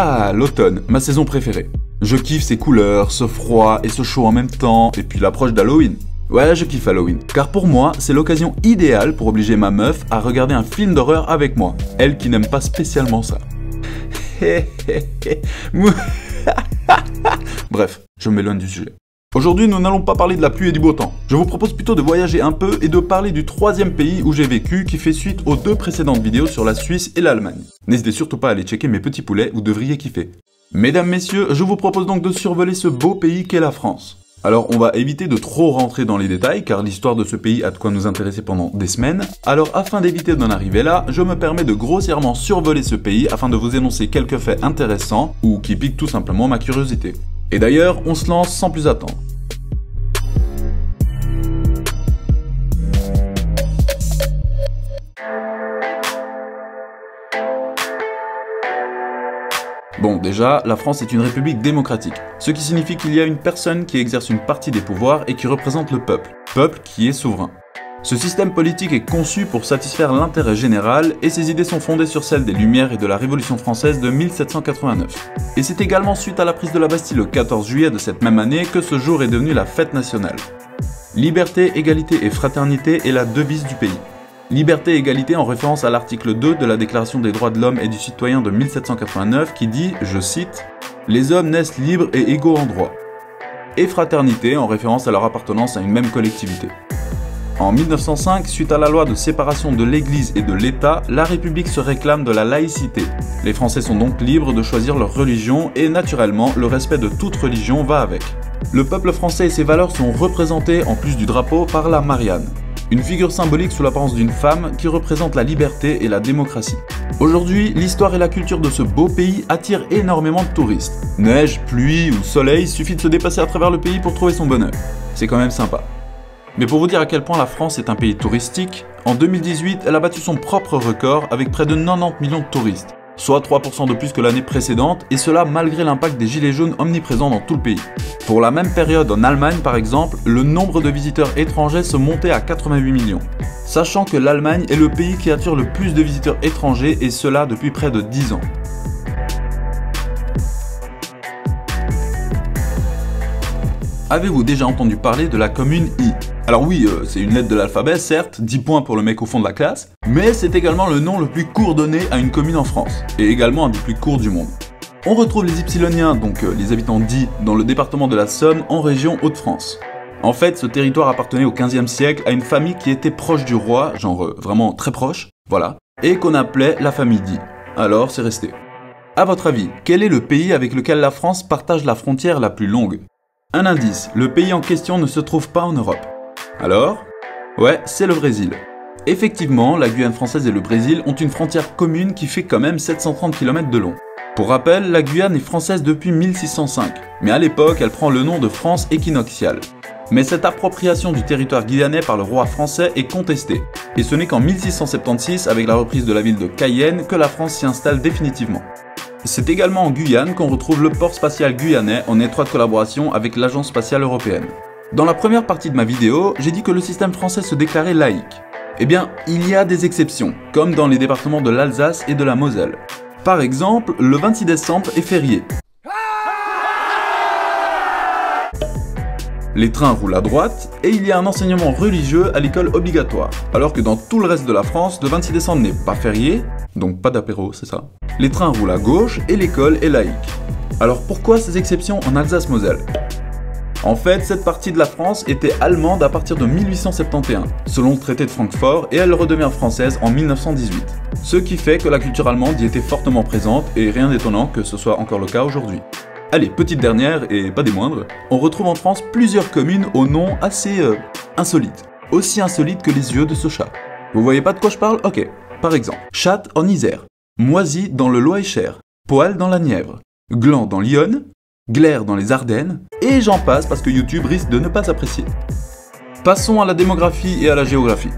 Ah, l'automne, ma saison préférée. Je kiffe ces couleurs, ce froid et ce chaud en même temps, et puis l'approche d'Halloween. Ouais, je kiffe Halloween, car pour moi, c'est l'occasion idéale pour obliger ma meuf à regarder un film d'horreur avec moi, elle qui n'aime pas spécialement ça. Bref, je m'éloigne du sujet. Aujourd'hui, nous n'allons pas parler de la pluie et du beau temps. Je vous propose plutôt de voyager un peu et de parler du troisième pays où j'ai vécu qui fait suite aux deux précédentes vidéos sur la Suisse et l'Allemagne. N'hésitez surtout pas à aller checker mes petits poulets, vous devriez kiffer. Mesdames, messieurs, je vous propose donc de survoler ce beau pays qu'est la France. Alors, on va éviter de trop rentrer dans les détails, car l'histoire de ce pays a de quoi nous intéresser pendant des semaines. Alors, afin d'éviter d'en arriver là, je me permets de grossièrement survoler ce pays afin de vous énoncer quelques faits intéressants, ou qui piquent tout simplement ma curiosité. Et d'ailleurs, on se lance sans plus attendre. Bon, déjà, la France est une république démocratique, ce qui signifie qu'il y a une personne qui exerce une partie des pouvoirs et qui représente le peuple qui est souverain. Ce système politique est conçu pour satisfaire l'intérêt général et ses idées sont fondées sur celles des Lumières et de la Révolution française de 1789. Et c'est également suite à la prise de la Bastille le 14 juillet de cette même année que ce jour est devenu la fête nationale. Liberté, égalité et fraternité est la devise du pays. Liberté et égalité en référence à l'article 2 de la Déclaration des droits de l'homme et du citoyen de 1789 qui dit, je cite, « Les hommes naissent libres et égaux en droit ». Et fraternité en référence à leur appartenance à une même collectivité. En 1905, suite à la loi de séparation de l'Église et de l'État, la République se réclame de la laïcité. Les Français sont donc libres de choisir leur religion et naturellement, le respect de toute religion va avec. Le peuple français et ses valeurs sont représentés, en plus du drapeau, par la Marianne. Une figure symbolique sous l'apparence d'une femme qui représente la liberté et la démocratie. Aujourd'hui, l'histoire et la culture de ce beau pays attirent énormément de touristes. Neige, pluie ou soleil, suffit de se dépasser à travers le pays pour trouver son bonheur. C'est quand même sympa. Mais pour vous dire à quel point la France est un pays touristique, en 2018, elle a battu son propre record avec près de 90 millions de touristes, soit 3% de plus que l'année précédente, et cela malgré l'impact des gilets jaunes omniprésents dans tout le pays. Pour la même période en Allemagne par exemple, le nombre de visiteurs étrangers se montait à 88 millions. Sachant que l'Allemagne est le pays qui attire le plus de visiteurs étrangers, et cela depuis près de 10 ans. Avez-vous déjà entendu parler de la commune I? Alors oui, c'est une lettre de l'alphabet, certes, 10 points pour le mec au fond de la classe, mais c'est également le nom le plus court donné à une commune en France, et également un des plus courts du monde. On retrouve les Ypsiloniens, donc les habitants d'Y, dans le département de la Somme, en région Hauts-de-France. En fait, ce territoire appartenait au XVe siècle à une famille qui était proche du roi, genre vraiment très proche, voilà, et qu'on appelait la famille d'Y. Alors, c'est resté. À votre avis, quel est le pays avec lequel la France partage la frontière la plus longue? Un indice, le pays en question ne se trouve pas en Europe. Alors? Ouais, c'est le Brésil. Effectivement, la Guyane française et le Brésil ont une frontière commune qui fait quand même 730 km de long. Pour rappel, la Guyane est française depuis 1605, mais à l'époque, elle prend le nom de France équinoxiale. Mais cette appropriation du territoire guyanais par le roi français est contestée, et ce n'est qu'en 1676, avec la reprise de la ville de Cayenne, que la France s'y installe définitivement. C'est également en Guyane qu'on retrouve le port spatial guyanais en étroite collaboration avec l'Agence spatiale européenne. Dans la première partie de ma vidéo, j'ai dit que le système français se déclarait laïque. Eh bien, il y a des exceptions, comme dans les départements de l'Alsace et de la Moselle. Par exemple, le 26 décembre est férié. Les trains roulent à droite et il y a un enseignement religieux à l'école obligatoire. Alors que dans tout le reste de la France, le 26 décembre n'est pas férié, donc pas d'apéro, c'est ça. Les trains roulent à gauche et l'école est laïque. Alors pourquoi ces exceptions en Alsace-Moselle? En fait, cette partie de la France était allemande à partir de 1871, selon le traité de Francfort, et elle redevient française en 1918. Ce qui fait que la culture allemande y était fortement présente, et rien d'étonnant que ce soit encore le cas aujourd'hui. Allez, petite dernière, et pas des moindres, on retrouve en France plusieurs communes au nom assez insolites. Aussi insolites que les yeux de ce chat. Vous voyez pas de quoi je parle? Ok. Par exemple, Chatte en Isère, Moisy dans le Loir-et-Cher, Poal dans la Nièvre, Gland dans l'Yonne, Glaire dans les Ardennes, et j'en passe parce que YouTube risque de ne pas s'apprécier. Passons à la démographie et à la géographie.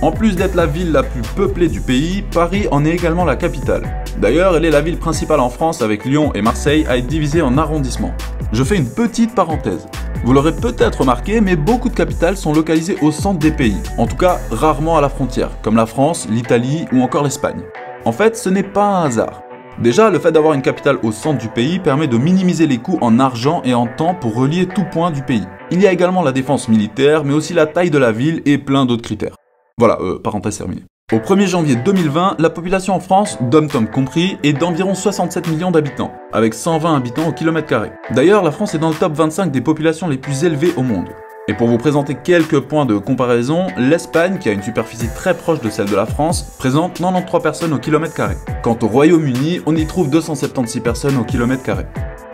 En plus d'être la ville la plus peuplée du pays, Paris en est également la capitale. D'ailleurs, elle est la ville principale en France avec Lyon et Marseille à être divisées en arrondissements. Je fais une petite parenthèse. Vous l'aurez peut-être remarqué, mais beaucoup de capitales sont localisées au centre des pays, en tout cas rarement à la frontière, comme la France, l'Italie ou encore l'Espagne. En fait, ce n'est pas un hasard. Déjà, le fait d'avoir une capitale au centre du pays permet de minimiser les coûts en argent et en temps pour relier tout point du pays. Il y a également la défense militaire, mais aussi la taille de la ville et plein d'autres critères. Voilà, parenthèse terminée. Au 1er janvier 2020, la population en France, dom-tom compris, est d'environ 67 millions d'habitants, avec 120 habitants au kilomètre carré. D'ailleurs, la France est dans le top 25 des populations les plus élevées au monde. Et pour vous présenter quelques points de comparaison, l'Espagne, qui a une superficie très proche de celle de la France, présente 93 personnes au kilomètre carré. Quant au Royaume-Uni, on y trouve 276 personnes au kilomètre carré.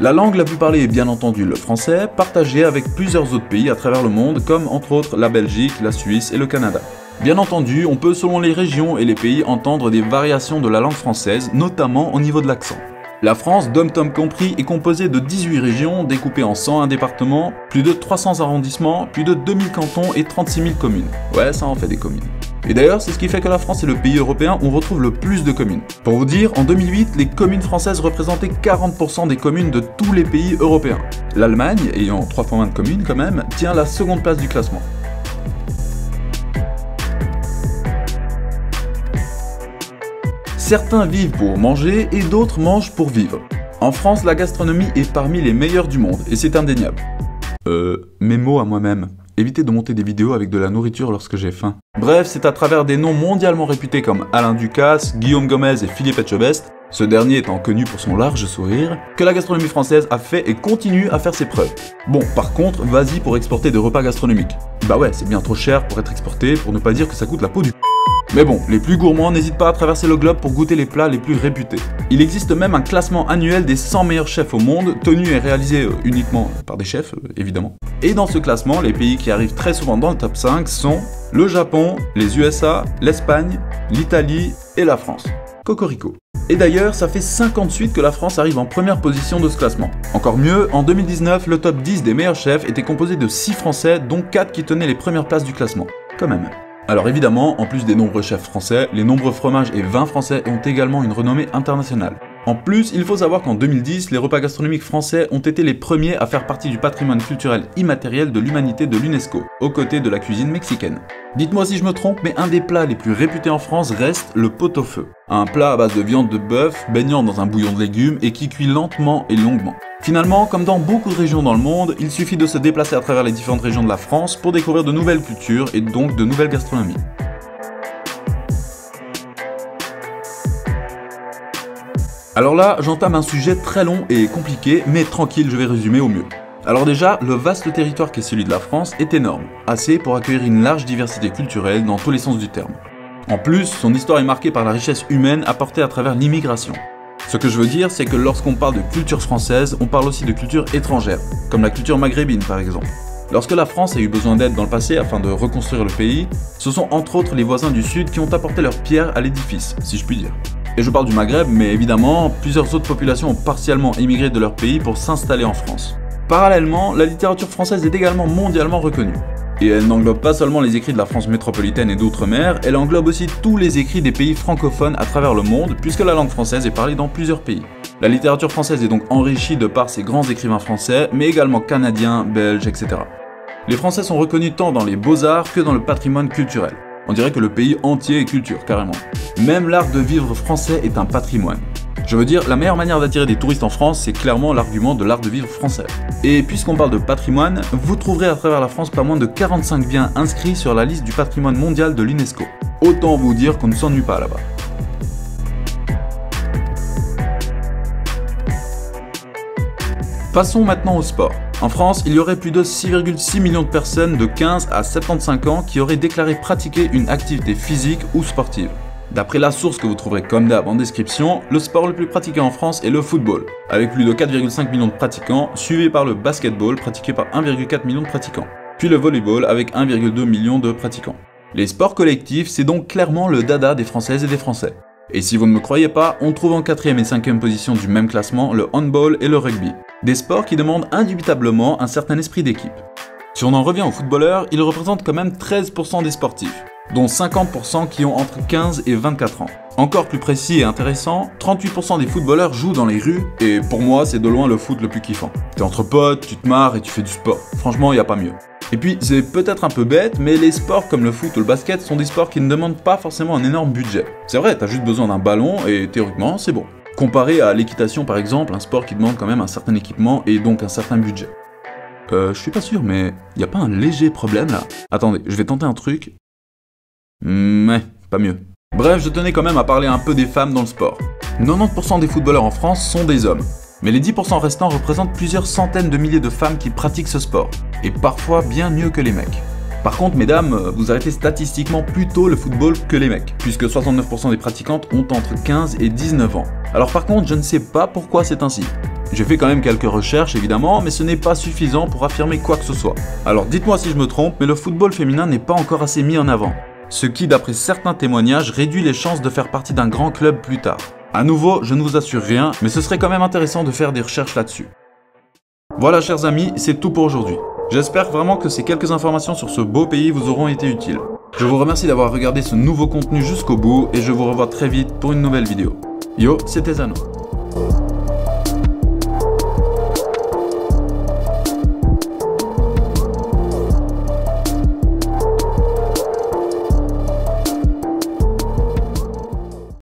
La langue la plus parlée est bien entendu le français, partagé avec plusieurs autres pays à travers le monde, comme entre autres la Belgique, la Suisse et le Canada. Bien entendu, on peut selon les régions et les pays entendre des variations de la langue française, notamment au niveau de l'accent. La France, dom-tom compris, est composée de 18 régions découpées en 101 départements, plus de 300 arrondissements, plus de 2000 cantons et 36 000 communes. Ouais, ça en fait des communes. Et d'ailleurs, c'est ce qui fait que la France est le pays européen où on retrouve le plus de communes. Pour vous dire, en 2008, les communes françaises représentaient 40% des communes de tous les pays européens. L'Allemagne, ayant 3 fois moins de communes quand même, tient la seconde place du classement. Certains vivent pour manger et d'autres mangent pour vivre. En France, la gastronomie est parmi les meilleures du monde et c'est indéniable. Mes mots à moi-même. Évitez de monter des vidéos avec de la nourriture lorsque j'ai faim. Bref, c'est à travers des noms mondialement réputés comme Alain Ducasse, Guillaume Gomez et Philippe Etchebest, ce dernier étant connu pour son large sourire, que la gastronomie française a fait et continue à faire ses preuves. Bon, par contre, vas-y pour exporter des repas gastronomiques. Bah ouais, c'est bien trop cher pour être exporté, pour ne pas dire que ça coûte la peau du Mais bon, les plus gourmands n'hésitent pas à traverser le globe pour goûter les plats les plus réputés. Il existe même un classement annuel des 100 meilleurs chefs au monde, tenu et réalisé uniquement par des chefs, évidemment. Et dans ce classement, les pays qui arrivent très souvent dans le top 5 sont le Japon, les USA, l'Espagne, l'Italie et la France. Cocorico. Et d'ailleurs, ça fait 58 que la France arrive en première position de ce classement. Encore mieux, en 2019, le top 10 des meilleurs chefs était composé de 6 Français, dont 4 qui tenaient les premières places du classement. Quand même. Alors évidemment, en plus des nombreux chefs français, les nombreux fromages et vins français ont également une renommée internationale. En plus, il faut savoir qu'en 2010, les repas gastronomiques français ont été les premiers à faire partie du patrimoine culturel immatériel de l'humanité de l'UNESCO, aux côtés de la cuisine mexicaine. Dites-moi si je me trompe, mais un des plats les plus réputés en France reste le pot-au-feu. Un plat à base de viande de bœuf, baignant dans un bouillon de légumes et qui cuit lentement et longuement. Finalement, comme dans beaucoup de régions dans le monde, il suffit de se déplacer à travers les différentes régions de la France pour découvrir de nouvelles cultures et donc de nouvelles gastronomies. Alors là, j'entame un sujet très long et compliqué, mais tranquille, je vais résumer au mieux. Alors déjà, le vaste territoire qui est celui de la France est énorme, assez pour accueillir une large diversité culturelle dans tous les sens du terme. En plus, son histoire est marquée par la richesse humaine apportée à travers l'immigration. Ce que je veux dire, c'est que lorsqu'on parle de culture française, on parle aussi de culture étrangère, comme la culture maghrébine par exemple. Lorsque la France a eu besoin d'aide dans le passé afin de reconstruire le pays, ce sont entre autres les voisins du Sud qui ont apporté leur pierre à l'édifice, si je puis dire. Et je parle du Maghreb, mais évidemment, plusieurs autres populations ont partiellement émigré de leur pays pour s'installer en France. Parallèlement, la littérature française est également mondialement reconnue. Et elle n'englobe pas seulement les écrits de la France métropolitaine et d'outre-mer, elle englobe aussi tous les écrits des pays francophones à travers le monde, puisque la langue française est parlée dans plusieurs pays. La littérature française est donc enrichie de par ses grands écrivains français, mais également canadiens, belges, etc. Les Français sont reconnus tant dans les beaux-arts que dans le patrimoine culturel. On dirait que le pays entier est culture, carrément. Même l'art de vivre français est un patrimoine. Je veux dire, la meilleure manière d'attirer des touristes en France, c'est clairement l'argument de l'art de vivre français. Et puisqu'on parle de patrimoine, vous trouverez à travers la France pas moins de 45 biens inscrits sur la liste du patrimoine mondial de l'UNESCO. Autant vous dire qu'on ne s'ennuie pas là-bas. Passons maintenant au sport. En France, il y aurait plus de 6,6 millions de personnes de 15 à 75 ans qui auraient déclaré pratiquer une activité physique ou sportive. D'après la source que vous trouverez comme d'hab en description, le sport le plus pratiqué en France est le football, avec plus de 4,5 millions de pratiquants, suivi par le basketball pratiqué par 1,4 million de pratiquants, puis le volleyball avec 1,2 million de pratiquants. Les sports collectifs, c'est donc clairement le dada des Françaises et des Français. Et si vous ne me croyez pas, on trouve en 4e et 5e position du même classement le handball et le rugby, des sports qui demandent indubitablement un certain esprit d'équipe. Si on en revient aux footballeurs, ils représentent quand même 13% des sportifs, dont 50% qui ont entre 15 et 24 ans. Encore plus précis et intéressant, 38% des footballeurs jouent dans les rues, et pour moi c'est de loin le foot le plus kiffant. T'es entre potes, tu te marres et tu fais du sport. Franchement, y a pas mieux. Et puis, c'est peut-être un peu bête, mais les sports comme le foot ou le basket sont des sports qui ne demandent pas forcément un énorme budget. C'est vrai, t'as juste besoin d'un ballon et théoriquement, c'est bon. Comparé à l'équitation par exemple, un sport qui demande quand même un certain équipement et donc un certain budget. Je suis pas sûr, mais y a pas un léger problème là? Attendez, je vais tenter un truc. Mais pas mieux. Bref, je tenais quand même à parler un peu des femmes dans le sport. 90% des footballeurs en France sont des hommes. Mais les 10% restants représentent plusieurs centaines de milliers de femmes qui pratiquent ce sport. Et parfois bien mieux que les mecs. Par contre, mesdames, vous arrêtez statistiquement plus tôt le football que les mecs, puisque 69% des pratiquantes ont entre 15 et 19 ans. Alors par contre, je ne sais pas pourquoi c'est ainsi. J'ai fait quand même quelques recherches évidemment, mais ce n'est pas suffisant pour affirmer quoi que ce soit. Alors dites-moi si je me trompe, mais le football féminin n'est pas encore assez mis en avant. Ce qui, d'après certains témoignages, réduit les chances de faire partie d'un grand club plus tard. A nouveau, je ne vous assure rien, mais ce serait quand même intéressant de faire des recherches là-dessus. Voilà chers amis, c'est tout pour aujourd'hui. J'espère vraiment que ces quelques informations sur ce beau pays vous auront été utiles. Je vous remercie d'avoir regardé ce nouveau contenu jusqu'au bout et je vous revois très vite pour une nouvelle vidéo. Yo, c'était Zano.